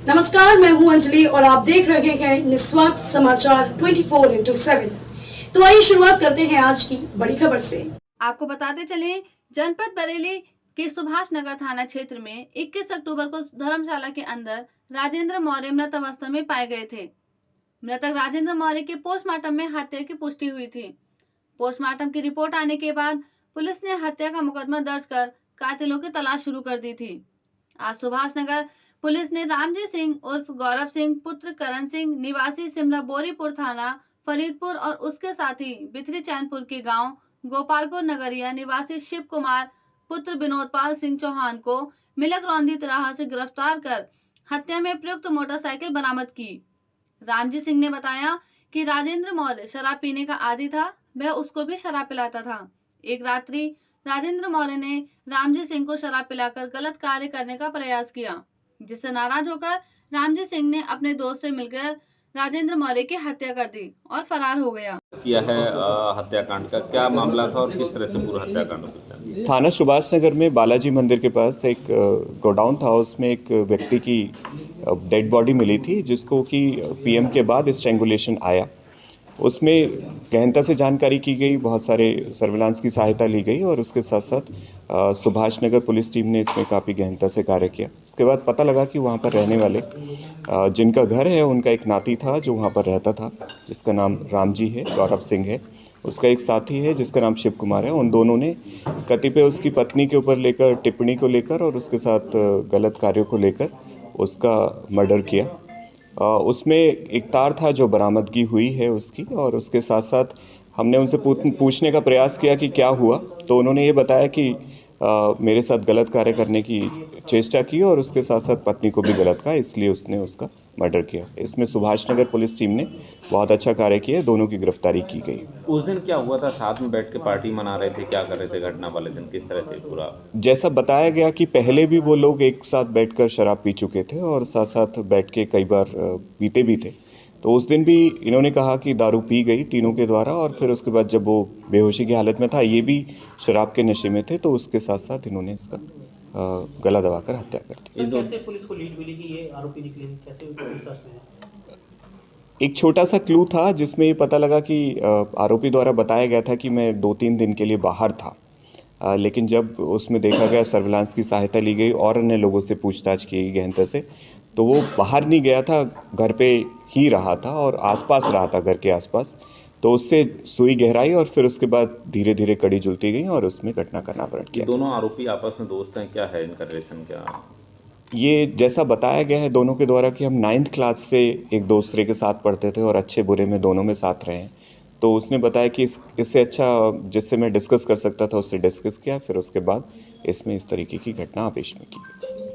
नमस्कार, मैं हूं अंजलि और आप देख रहे हैं निस्वार्थ समाचार 24/7। तो आइए शुरुआत करते हैं आज की बड़ी खबर से। आपको बताते चले, जनपद बरेली के सुभाष नगर थाना क्षेत्र में 21 अक्टूबर को धर्मशाला के अंदर राजेंद्र मौर्य मृत अवस्था में पाए गए थे। मृतक राजेंद्र मौर्य के पोस्टमार्टम में हत्या की पुष्टि हुई थी। पोस्टमार्टम की रिपोर्ट आने के बाद पुलिस ने हत्या का मुकदमा दर्ज कर कातिलों की तलाश शुरू कर दी थी। आज सुभाष नगर पुलिस ने रामजी सिंह उर्फ गौरव सिंह पुत्र करण सिंह निवासी सिमरा बोरीपुर थाना फरीदपुर और उसके साथी बिथरी चैनपुर के गांव गोपालपुर नगरिया निवासी शिव कुमार पुत्र विनोदपाल सिंह चौहान को मिलक रौंदी तरह से गिरफ्तार कर हत्या में प्रयुक्त मोटरसाइकिल बरामद की। रामजी सिंह ने बताया कि राजेंद्र मौर्य शराब पीने का आदी था, वह उसको भी शराब पिलाता था। एक रात्रि राजेंद्र मौर्य ने रामजी सिंह को शराब पिलाकर गलत कार्य करने का प्रयास किया, जिससे नाराज होकर रामजी सिंह ने अपने दोस्त से मिलकर राजेंद्र मौर्य की हत्या कर दी और फरार हो गया। किया है हत्याकांड का क्या मामला था और किस तरह से पूरा हत्याकांड हुआ? थाना सुभाष नगर में बालाजी मंदिर के पास एक गोडाउन था, उसमें एक व्यक्ति की डेड बॉडी मिली थी जिसको कि पीएम के बाद स्ट्रैंगुलेशन आया। उसमें गहनता से जानकारी की गई, बहुत सारे सर्विलांस की सहायता ली गई और उसके साथ साथ सुभाष नगर पुलिस टीम ने इसमें काफ़ी गहनता से कार्य किया। उसके बाद पता लगा कि वहाँ पर रहने वाले जिनका घर है उनका एक नाती था जो वहाँ पर रहता था, जिसका नाम रामजी है, गौरव सिंह है। उसका एक साथी है जिसका नाम शिव कुमार है। उन दोनों ने कतिपय उसकी पत्नी के ऊपर लेकर टिप्पणी को लेकर और उसके साथ गलत कार्यों को लेकर उसका मर्डर किया। उसमें एक तार था जो बरामदगी हुई है उसकी, और उसके साथ साथ हमने उनसे पूछने का प्रयास किया कि क्या हुआ, तो उन्होंने ये बताया कि मेरे साथ गलत कार्य करने की चेष्टा की और उसके साथ साथ पत्नी को भी गलत कहा, इसलिए उसने उसका मर्डर किया। इसमें सुभाष नगर पुलिस टीम ने बहुत अच्छा कार्य किया, दोनों की गिरफ्तारी की गई। उस दिन क्या हुआ था? साथ में बैठ के पार्टी मना रहे थे, क्या कर रहे थे घटना वाले दिन, किस तरह से पूरा? जैसा बताया गया कि पहले भी वो लोग एक साथ बैठकर शराब पी चुके थे और साथ साथ बैठ के कई बार पीते भी थे। तो उस दिन भी इन्होंने कहा कि दारू पी गई तीनों के द्वारा, और फिर उसके बाद जब वो बेहोशी की हालत में था, ये भी शराब के नशे में थे, तो उसके साथ साथ इन्होंने इसका गला दबाकर हत्या कर दी। कैसे पुलिस को लीड मिली कि ये आरोपी निकले, कैसे पूछताछ में? एक छोटा सा क्लू था जिसमें ये पता लगा कि आरोपी द्वारा बताया गया था कि मैं 2-3 दिन के लिए बाहर था, लेकिन जब उसमें देखा गया, सर्विलांस की सहायता ली गई और अन्य लोगों से पूछताछ की गई गहनता से, तो वो बाहर नहीं गया था, घर पे ही रहा था और आसपास रहा था, घर के आसपास। तो उससे सुई गहराई और फिर उसके बाद धीरे धीरे कड़ी जुलती गई और उसमें घटना का नापलट किया। दोनों आरोपी आपस में दोस्त हैं, क्या है इनका रिलेशन? क्या ये जैसा बताया गया है दोनों के द्वारा कि हम 9th क्लास से एक दूसरे के साथ पढ़ते थे और अच्छे बुरे में दोनों में साथ रहे हैं। तो उसने बताया कि इससे अच्छा जिससे मैं डिस्कस कर सकता था उससे डिस्कस किया, फिर उसके बाद इसमें इस तरीके की घटना आपेश में की।